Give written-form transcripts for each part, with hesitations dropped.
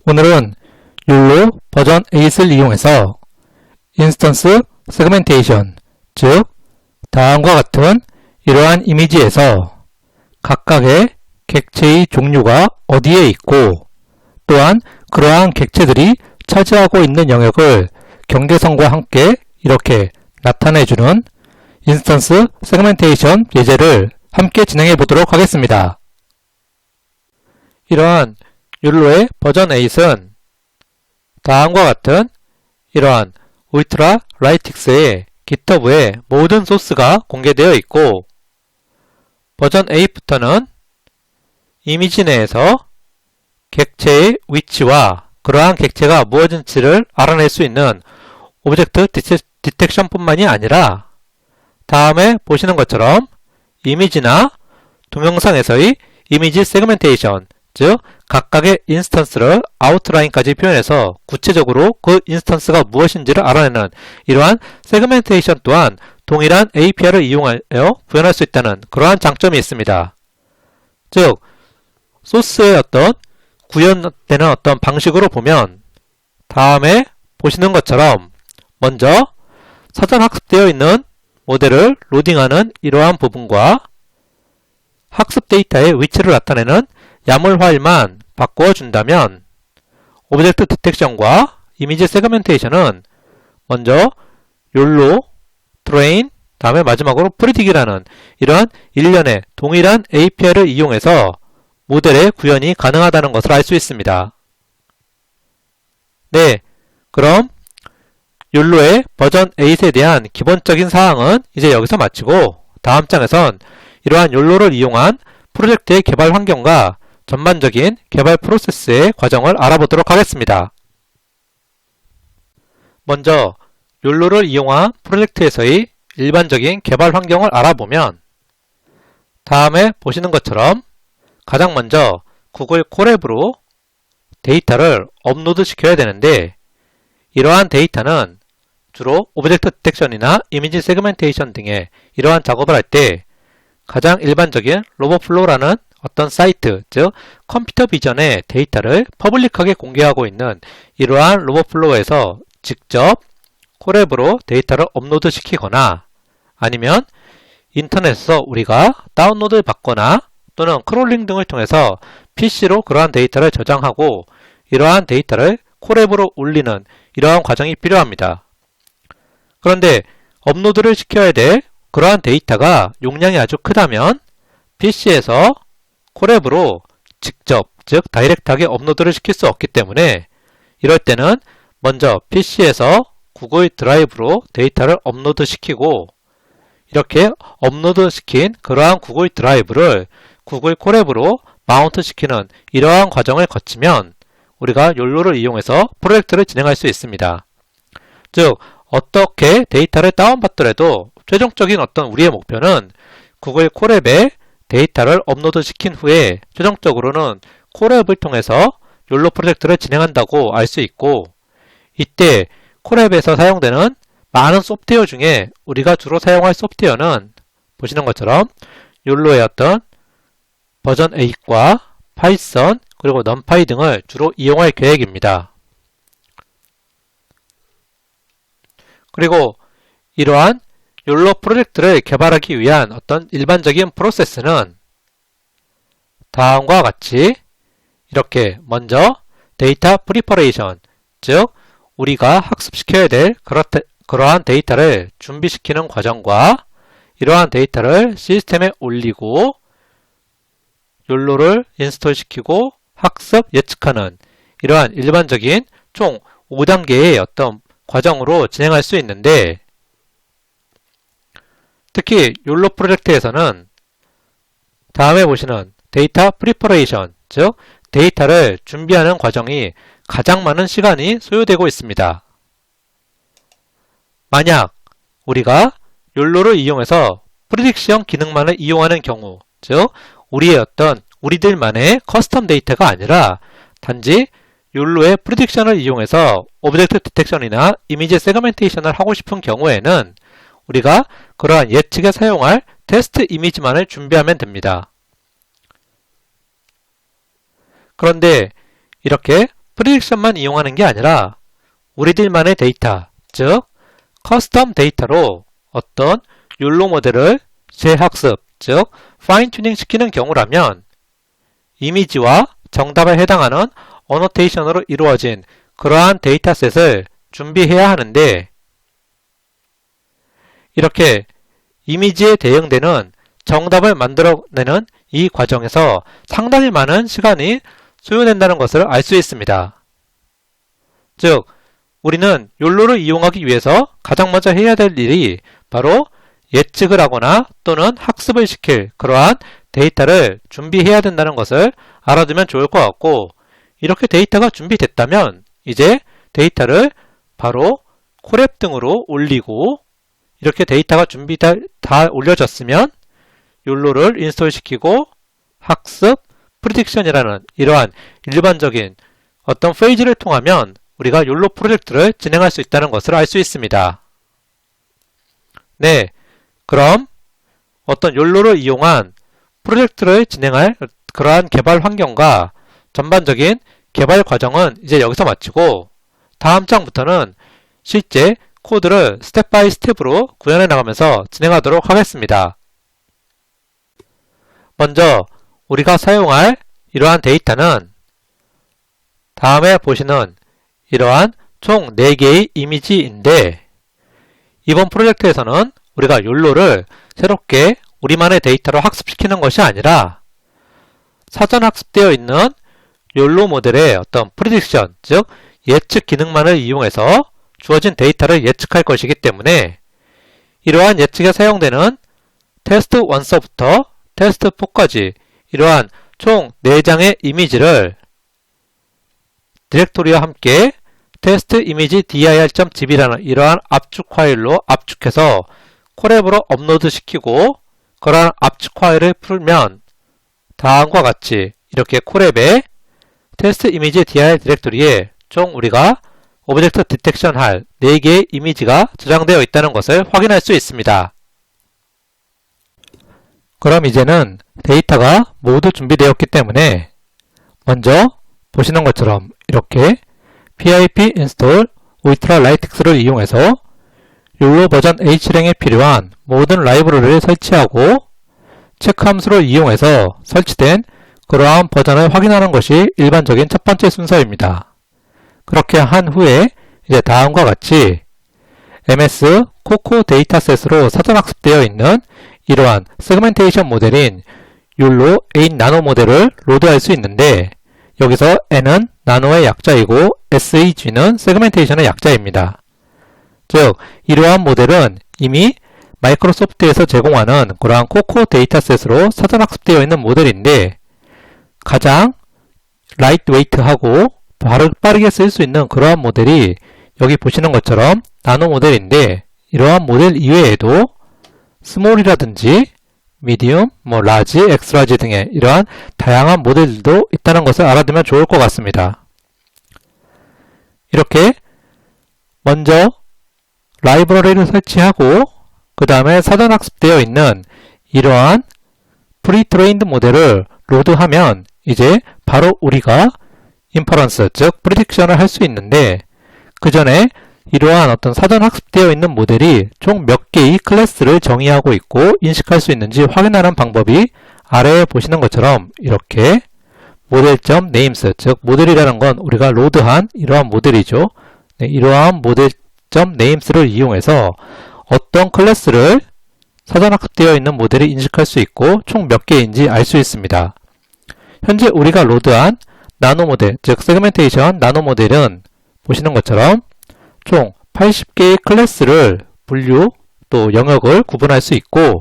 오늘은 욜로 버전 8을 이용해서 인스턴스 세그멘테이션, 즉 다음과 같은 이러한 이미지에서 각각의 객체의 종류가 어디에 있고 또한 그러한 객체들이 차지하고 있는 영역을 경계선과 함께 이렇게 나타내주는 인스턴스 세그멘테이션 예제를 함께 진행해 보도록 하겠습니다. 이러한 욜로의 버전 8은 다음과 같은 이러한 울트라라이틱스의 GitHub에 모든 소스가 공개되어 있고 버전 8부터는 이미지 내에서 객체의 위치와 그러한 객체가 무엇인지를 알아낼 수 있는 오브젝트 디텍션 뿐만이 아니라 다음에 보시는 것처럼 이미지나 동영상에서의 이미지 세그멘테이션, 즉 각각의 인스턴스를 아웃라인까지 표현해서 구체적으로 그 인스턴스가 무엇인지를 알아내는 이러한 세그멘테이션 또한 동일한 API를 이용하여 구현할 수 있다는 그러한 장점이 있습니다. 즉 소스의 어떤 구현되는 어떤 방식으로 보면 다음에 보시는 것처럼 먼저 사전 학습되어 있는 모델을 로딩하는 이러한 부분과 학습 데이터의 위치를 나타내는 야물 파일만 바꾸어 준다면 오브젝트 디텍션과 이미지 세그멘테이션은 먼저 욜로, 트레인, 다음에 마지막으로 프리딕이라는 이러한 일련의 동일한 API를 이용해서 모델의 구현이 가능하다는 것을 알 수 있습니다. 네, 그럼 욜로의 버전 8에 대한 기본적인 사항은 이제 여기서 마치고 다음 장에선 이러한 욜로를 이용한 프로젝트의 개발 환경과 전반적인 개발 프로세스의 과정을 알아보도록 하겠습니다. 먼저 욜로를 이용한 프로젝트에서의 일반적인 개발 환경을 알아보면 다음에 보시는 것처럼 가장 먼저 구글 콜앱으로 데이터를 업로드 시켜야 되는데 이러한 데이터는 주로 오브젝트 디텍션이나 이미지 세그멘테이션 등의 이러한 작업을 할 때 가장 일반적인 로봇플로우라는 어떤 사이트, 즉 컴퓨터 비전의 데이터를 퍼블릭하게 공개하고 있는 이러한 로봇플로우에서 직접 콜앱으로 데이터를 업로드 시키거나 아니면 인터넷에서 우리가 다운로드 받거나 또는 크롤링 등을 통해서 PC로 그러한 데이터를 저장하고 이러한 데이터를 콜앱으로 올리는 이러한 과정이 필요합니다. 그런데 업로드를 시켜야 될 그러한 데이터가 용량이 아주 크다면 PC에서 콜앱으로 직접, 즉 다이렉트하게 업로드를 시킬 수 없기 때문에 이럴 때는 먼저 PC에서 구글 드라이브로 데이터를 업로드 시키고 이렇게 업로드 시킨 그러한 구글 드라이브를 구글 콜앱으로 마운트 시키는 이러한 과정을 거치면 우리가 욜로를 이용해서 프로젝트를 진행할 수 있습니다. 즉 어떻게 데이터를 다운받더라도 최종적인 어떤 우리의 목표는 구글 콜앱에 데이터를 업로드 시킨 후에 최종적으로는 콜앱을 통해서 욜로 프로젝트를 진행한다고 알 수 있고 이때 콜앱에서 사용되는 많은 소프트웨어 중에 우리가 주로 사용할 소프트웨어는 보시는 것처럼 욜로의 어떤 버전 8과 파이썬 그리고 넘파이 등을 주로 이용할 계획입니다. 그리고 이러한 욜로 프로젝트를 개발하기 위한 어떤 일반적인 프로세스는 다음과 같이 이렇게 먼저 데이터 프리퍼레이션, 즉 우리가 학습시켜야 될 그러한 데이터를 준비시키는 과정과 이러한 데이터를 시스템에 올리고 욜로를 인스톨시키고 학습 예측하는 이러한 일반적인 총 5단계의 어떤 과정으로 진행할 수 있는데 특히 욜로 프로젝트에서는 다음에 보시는 데이터 프리퍼레이션, 즉 데이터를 준비하는 과정이 가장 많은 시간이 소요되고 있습니다. 만약 우리가 욜로를 이용해서 프리딕션 기능만을 이용하는 경우, 즉 우리의 어떤 우리들만의 커스텀 데이터가 아니라 단지 욜로의 프리딕션을 이용해서 오브젝트 디텍션이나 이미지 세그멘테이션을 하고 싶은 경우에는 우리가 그러한 예측에 사용할 테스트 이미지만을 준비하면 됩니다. 그런데 이렇게 프리딕션만 이용하는 게 아니라 우리들만의 데이터, 즉 커스텀 데이터로 어떤 욜로 모델을 재학습, 즉 파인 튜닝 시키는 경우라면 이미지와 정답에 해당하는 어노테이션으로 이루어진 그러한 데이터셋을 준비해야 하는데, 이렇게 이미지에 대응되는 정답을 만들어내는 이 과정에서 상당히 많은 시간이 소요된다는 것을 알 수 있습니다. 즉, 우리는 욜로를 이용하기 위해서 가장 먼저 해야 될 일이 바로 예측을 하거나 또는 학습을 시킬 그러한 데이터를 준비해야 된다는 것을 알아두면 좋을 것 같고, 이렇게 데이터가 준비됐다면 이제 데이터를 바로 콜앱 등으로 올리고, 이렇게 데이터가 다 올려졌으면 욜로를 인스톨시키고 학습, 프리딕션이라는 이러한 일반적인 어떤 페이지를 통하면 우리가 욜로 프로젝트를 진행할 수 있다는 것을 알 수 있습니다. 네, 그럼 어떤 욜로를 이용한 프로젝트를 진행할 그러한 개발 환경과 전반적인 개발 과정은 이제 여기서 마치고, 다음 장부터는 실제 코드를 스텝 바이 스텝으로 구현해 나가면서 진행하도록 하겠습니다. 먼저 우리가 사용할 이러한 데이터는 다음에 보시는 이러한 총 4개의 이미지인데, 이번 프로젝트에서는 우리가 욜로를 새롭게 우리만의 데이터로 학습시키는 것이 아니라 사전 학습되어 있는 욜로 모델의 어떤 프리딕션, 즉 예측 기능만을 이용해서 주어진 데이터를 예측할 것이기 때문에 이러한 예측에 사용되는 테스트 1서부터 테스트 4까지 이러한 총 4장의 이미지를 디렉토리와 함께 테스트 이미지 dir.zb라는 이러한 압축 파일로 압축해서 콜앱으로 업로드 시키고, 그러한 압축 파일을 풀면 다음과 같이 이렇게 콜앱에 테스트 이미지 dir 디렉토리에 총 우리가 오브젝트 디텍션 할 4개의 이미지가 저장되어 있다는 것을 확인할 수 있습니다. 그럼 이제는 데이터가 모두 준비되었기 때문에 먼저 보시는 것처럼 이렇게 pip install ultralytics를 이용해서 욜로 버전 H랭에 필요한 모든 라이브러리를 설치하고 체크 함수를 이용해서 설치된 그러한 버전을 확인하는 것이 일반적인 첫 번째 순서입니다. 그렇게 한 후에 이제 다음과 같이 MS 코코 데이터셋으로 사전 학습되어 있는 이러한 세그멘테이션 모델인 욜로 8 나노 모델을 로드할 수 있는데, 여기서 N은 나노의 약자이고 SAG는 세그멘테이션의 약자입니다. 즉, 이러한 모델은 이미 마이크로소프트에서 제공하는 그러한 코코 데이터셋으로 사전 학습되어 있는 모델인데, 가장 라이트웨이트하고 빠르게 쓸 수 있는 그러한 모델이 여기 보시는 것처럼 나노 모델인데, 이러한 모델 이외에도 스몰이라든지 미디움, 라지, 엑스라지 등의 이러한 다양한 모델들도 있다는 것을 알아두면 좋을 것 같습니다. 이렇게 먼저 라이브러리를 설치하고 그 다음에 사전 학습되어 있는 이러한 프리트레인드 모델을 로드하면 이제 바로 우리가 인퍼런스, 즉 프리딕션을 할 수 있는데, 그 전에 이러한 어떤 사전 학습되어 있는 모델이 총 몇 개의 클래스를 정의하고 있고 인식할 수 있는지 확인하는 방법이 아래에 보시는 것처럼 이렇게 모델.names, 즉 모델이라는 건 우리가 로드한 이러한 모델이죠. 네, 이러한 모델.names를 이용해서 어떤 클래스를 사전 학습되어 있는 모델이 인식할 수 있고 총 몇 개인지 알 수 있습니다. 현재 우리가 로드한 나노 모델, 즉 세그멘테이션 나노 모델은 보시는 것처럼 총 80개의 클래스를 분류 또 영역을 구분할 수 있고,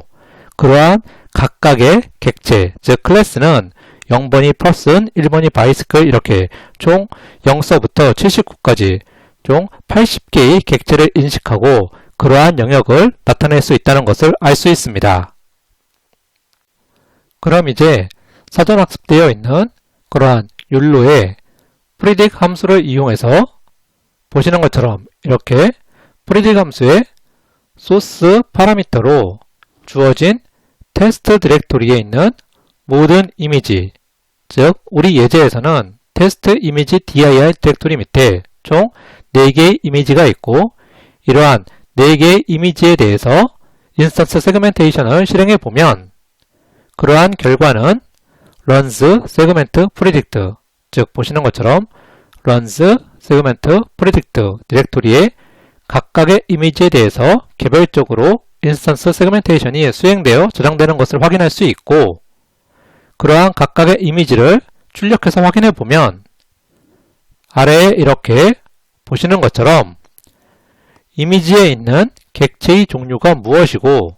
그러한 각각의 객체, 즉 클래스는 0번이 퍼슨, 1번이 바이스클 이렇게 총 0서부터 79까지 총 80개의 객체를 인식하고 그러한 영역을 나타낼 수 있다는 것을 알 수 있습니다. 그럼 이제 사전 학습되어 있는 그러한 욜로의 predict 함수를 이용해서 보시는 것처럼 이렇게 predict 함수의 소스 파라미터로 주어진 테스트 디렉토리에 있는 모든 이미지, 즉 우리 예제에서는 테스트 이미지 dir 디렉토리 밑에 총 4개의 이미지가 있고 이러한 4개의 이미지에 대해서 인스턴스 세그멘테이션을 실행해 보면 그러한 결과는 runs segment predict 즉 보시는 것처럼 runs segment predict 디렉토리의 각각의 이미지에 대해서 개별적으로 인스턴스 세그멘테이션이 수행되어 저장되는 것을 확인할 수 있고 그러한 각각의 이미지를 출력해서 확인해 보면 아래에 이렇게 보시는 것처럼 이미지에 있는 객체의 종류가 무엇이고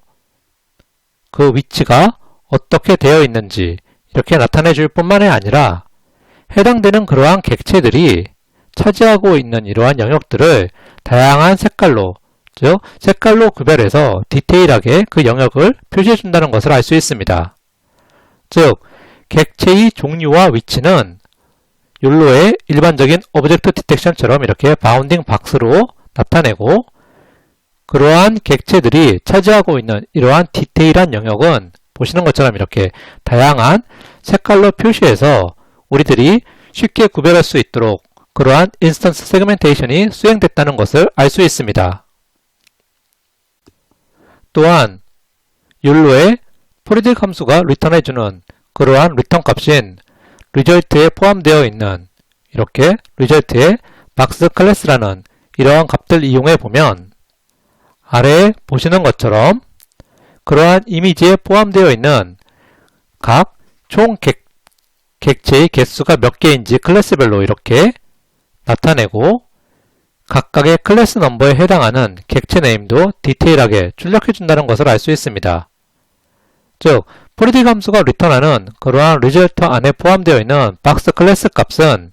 그 위치가 어떻게 되어 있는지 이렇게 나타내 줄 뿐만이 아니라 해당되는 그러한 객체들이 차지하고 있는 이러한 영역들을 다양한 색깔로 즉 색깔로 구별해서 디테일하게 그 영역을 표시해 준다는 것을 알 수 있습니다. 즉 객체의 종류와 위치는 욜로의 일반적인 오브젝트 디텍션처럼 이렇게 바운딩 박스로 나타내고 그러한 객체들이 차지하고 있는 이러한 디테일한 영역은 보시는 것처럼 이렇게 다양한 색깔로 표시해서 우리들이 쉽게 구별할 수 있도록 그러한 인스턴스 세그멘테이션이 수행됐다는 것을 알 수 있습니다. 또한 욜로의 predict 함수가 리턴해주는 그러한 리턴 값인 result에 포함되어 있는 이렇게 result의 box class라는 이러한 값들 이용해 보면 아래에 보시는 것처럼 그러한 이미지에 포함되어 있는 각 총 객체의 개수가 몇 개인지 클래스별로 이렇게 나타내고 각각의 클래스 넘버에 해당하는 객체 네임도 디테일하게 출력해 준다는 것을 알 수 있습니다. 즉, predict 함수가 리턴하는 그러한 리절트 안에 포함되어 있는 박스 클래스 값은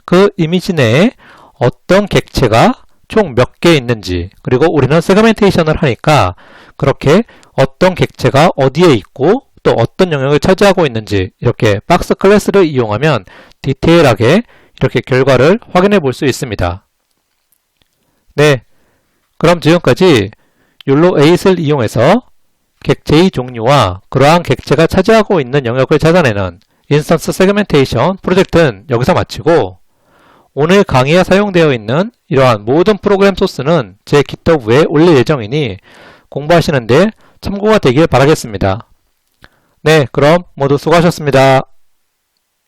그 이미지 내에 어떤 객체가 총 몇 개 있는지 그리고 우리는 세그멘테이션을 하니까 그렇게 어떤 객체가 어디에 있고 또 어떤 영역을 차지하고 있는지 이렇게 박스 클래스를 이용하면 디테일하게 이렇게 결과를 확인해 볼 수 있습니다. 네, 그럼 지금까지 욜로 8을 이용해서 객체의 종류와 그러한 객체가 차지하고 있는 영역을 찾아내는 인스턴스 세그멘테이션 프로젝트는 여기서 마치고 오늘 강의에 사용되어 있는 이러한 모든 프로그램 소스는 제 GitHub에 올릴 예정이니 공부하시는데 참고가 되길 바라겠습니다. 네, 그럼 모두 수고하셨습니다.